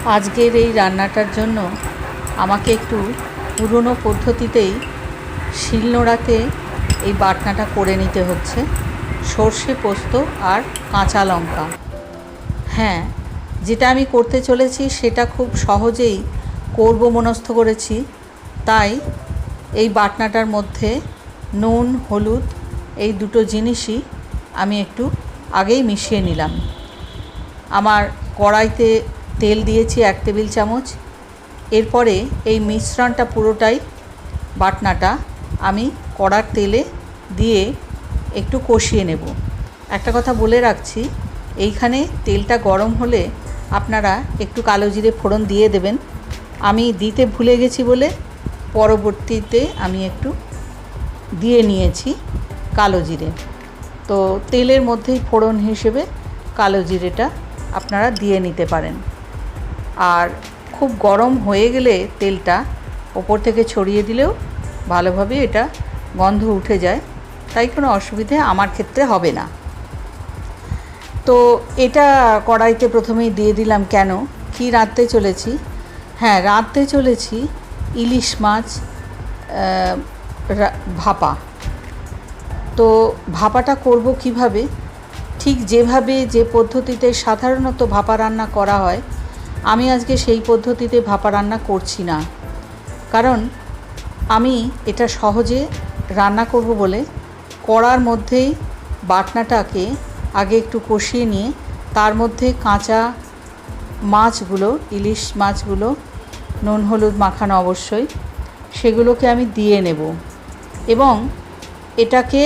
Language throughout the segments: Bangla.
আজকের এই রান্নাটার জন্য আমাকে একটু পুরনো পদ্ধতিতেই শিলনোড়াতে এই বাটনাটা করে নিতে হচ্ছে। সর্ষে পোস্ত আর কাঁচা লঙ্কা। হ্যাঁ, যেটা আমি করতে চলেছি সেটা খুব সহজেই করব মনস্থ করেছি। তাই এই বাটনাটার মধ্যে নুন, হলুদ এই দুটো জিনিসই আমি একটু আগেই মিশিয়ে নিলাম। আমার কড়াইতে তেল দিয়েছি 1 টেবিল চামচ। এরপরে এই মিশ্রণটা পুরোটাই বাটনাটা আমি কড়ার তেলে দিয়ে একটু কষিয়ে নেব। একটা কথা বলে রাখছি, এইখানে তেলটা গরম হলে আপনারা একটু কালো জিরে ফোড়ন দিয়ে দেবেন। আমি দিতে ভুলে গেছি বলে পরবর্তীতে আমি একটু দিয়ে নিয়েছি কালো জিরে। তো তেলের মধ্যেই ফোড়ন হিসেবে কালো জিরেটা আপনারা দিয়ে নিতে পারেন। আর খুব গরম হয়ে গেলে তেলটা ওপর থেকে ছড়িয়ে দিলেও ভালোভাবে এটা গন্ধ উঠে যায়, তাই কোনো অসুবিধে আমার ক্ষেত্রে হবে না। তো এটা কড়াইতে প্রথমেই দিয়ে দিলাম। কেন, কি রাঁধতে চলেছি? হ্যাঁ, রাঁধতে চলেছি ইলিশ মাছ ভাপা। তো ভাপাটা করব কিভাবে? ঠিক যেভাবে যে পদ্ধতিতে সাধারণত ভাপা রান্না করা হয়, আমি আজকে সেই পদ্ধতিতে ভাপা রান্না করছি না। কারণ আমি এটা সহজে রান্না করব বলে কড়ার মধ্যেই বাটনাটাকে আগে একটু কষিয়ে নিয়ে তার মধ্যে কাঁচা মাছগুলো, ইলিশ মাছগুলো নুন হলুদ মাখানো অবশ্যই, সেগুলোকে আমি দিয়ে নেব। এবং এটাকে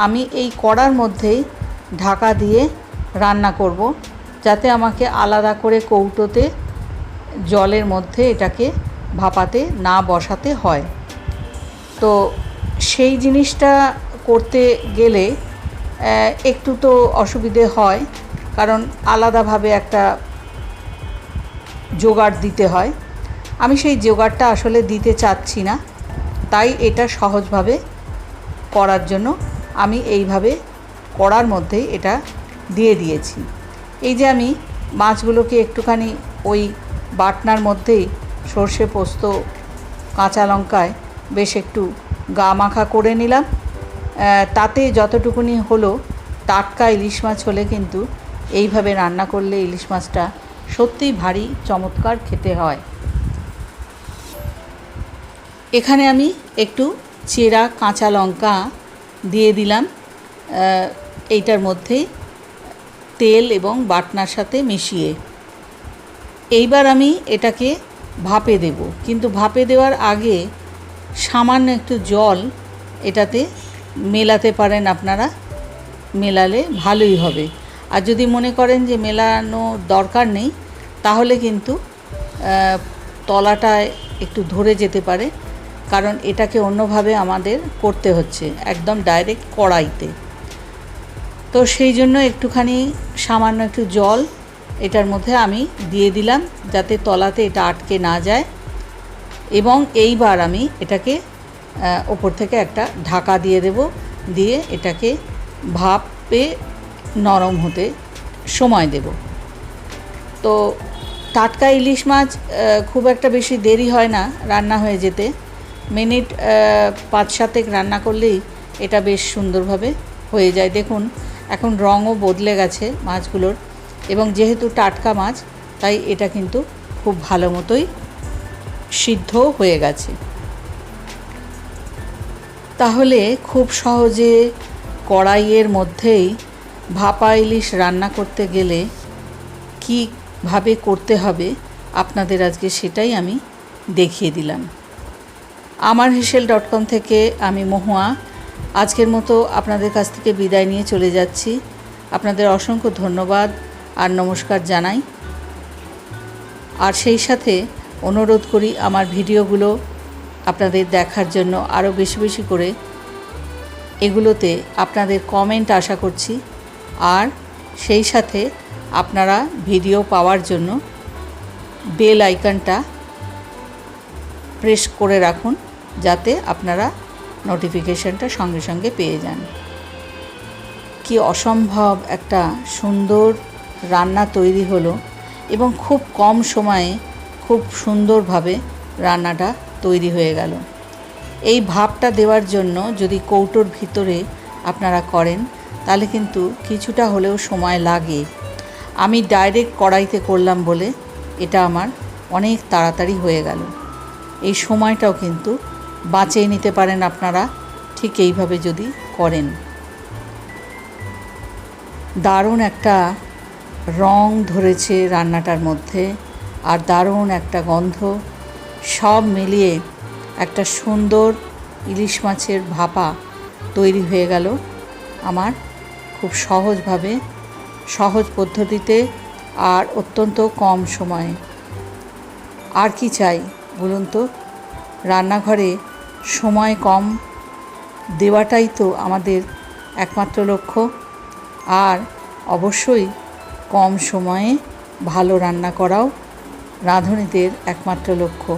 আমি এই কড়ার মধ্যেই ঢাকা দিয়ে রান্না করব, যাতে আমাকে আলাদা করে কৌটোতে জলের মধ্যে এটাকে ভাপাতে না বসাতে হয়। তো সেই জিনিসটা করতে গেলে একটু তো অসুবিধে হয়, কারণ আলাদাভাবে একটা জোগাড় দিতে হয়। আমি সেই জোগাড়টা আসলে দিতে চাচ্ছি না, তাই এটা সহজভাবে করার জন্য আমি এইভাবে কড়ার মধ্যে এটা দিয়ে দিয়েছি। এই যে আমি মাছগুলোকে একটুখানি ওই বাটনার মধ্যেই সর্ষে পোস্ত কাঁচা লঙ্কায় বেশ একটু গা মাখা করে নিলাম। তাতে যতটুকুনি হলো, টাটকা ইলিশ মাছ হলে কিন্তু এইভাবে রান্না করলে ইলিশ মাছটা সত্যিই ভারী চমৎকার খেতে হয়। এখানে আমি একটু চেরা কাঁচা লঙ্কা দিয়ে দিলাম এইটার মধ্যেই তেল এবং বাটনার সাথে মিশিয়ে। এইবার আমি এটাকে ভাপে দেব, কিন্তু ভাপে দেওয়ার আগে সামান্য একটু জল এটাতে মেলাতে পারেন আপনারা, মেলালে ভালোই হবে। আর যদি মনে করেন যে মেলানোর দরকার নেই, তাহলে কিন্তু তলাটায় একটু ধরে যেতে পারে, কারণ এটাকে অন্যভাবে আমাদের করতে হচ্ছে, একদম ডাইরেক্ট কড়াইতে। তো সেই জন্য একটুখানি সামান্য একটু জল এটার মধ্যে আমি দিয়ে দিলাম, যাতে তলাতে এটা আটকে না যায়। এবং এইবার আমি এটাকে ওপর থেকে একটা ঢাকা দিয়ে দেব, দিয়ে এটাকে ভাপে নরম হতে সময় দেব। তো টাটকা ইলিশ মাছ খুব একটা বেশি দেরি হয় না রান্না হয়ে যেতে। মিনিট 5-7 রান্না করলেই এটা বেশ সুন্দরভাবে হয়ে যায়। দেখুন, এখন রঙও বদলে গেছে মাছগুলোর, এবং যেহেতু টাটকা মাছ তাই এটা কিন্তু খুব ভালো মতোই সিদ্ধ হয়ে গেছে। তাহলে খুব সহজে কড়াইয়ের মধ্যেই ভাপা ইলিশ রান্না করতে গেলে কীভাবে করতে হবে আপনাদের আজকে সেটাই আমি দেখিয়ে দিলাম। amarheschel.com থেকে আমি মহুয়া আজকের মতো আপনাদের কাছ থেকে বিদায় নিয়ে চলে যাচ্ছি। আপনাদের অসংখ্য ধন্যবাদ আর নমস্কার জানাই। আর সেই সাথে অনুরোধ করি আমার ভিডিওগুলো আপনাদের দেখার জন্য, আরও বেশি বেশি করে এগুলোতে আপনাদের কমেন্ট আশা করছি। আর সেই সাথে আপনারা ভিডিও পাওয়ার জন্য বেল আইকনটা প্রেস করে রাখুন, যাতে আপনারা নোটিফিকেশনটা সঙ্গে সঙ্গে পেয়ে যান। কি অসম্ভব একটা সুন্দর রান্না তৈরি হলো। এবং খুব কম সময়ে খুব সুন্দরভাবে রান্নাটা তৈরি হয়ে গেল। এই ভাপটা দেওয়ার জন্য যদি কৌটোর ভিতরে আপনারা করেন তাহলে কিন্তু কিছুটা হলেও সময় লাগে। আমি ডাইরেক্ট কড়াইতে করলাম বলে এটা আমার অনেক তাড়াতাড়ি হয়ে গেল। এই সময়টাও কিন্তু বাঁচিয়ে নিতে পারেন আপনারা ঠিক এইভাবে যদি করেন। দারুণ একটা রং ধরেছে রান্নাটার মধ্যে, আর দারুণ একটা গন্ধ, সব মিলিয়ে একটা সুন্দর ইলিশ মাছের ভাপা তৈরি হয়ে গেল আমার খুব সহজভাবে, সহজ পদ্ধতিতে আর অত্যন্ত কম সময়ে। আর কি চাই বলুন তো? রান্নাঘরে সময় কম দেওয়াটাই তো আমাদের একমাত্র লক্ষ্য, আর অবশ্যই কম সময়ে ভালো রান্না করাও রাঁধুনিদের একমাত্র লক্ষ্য।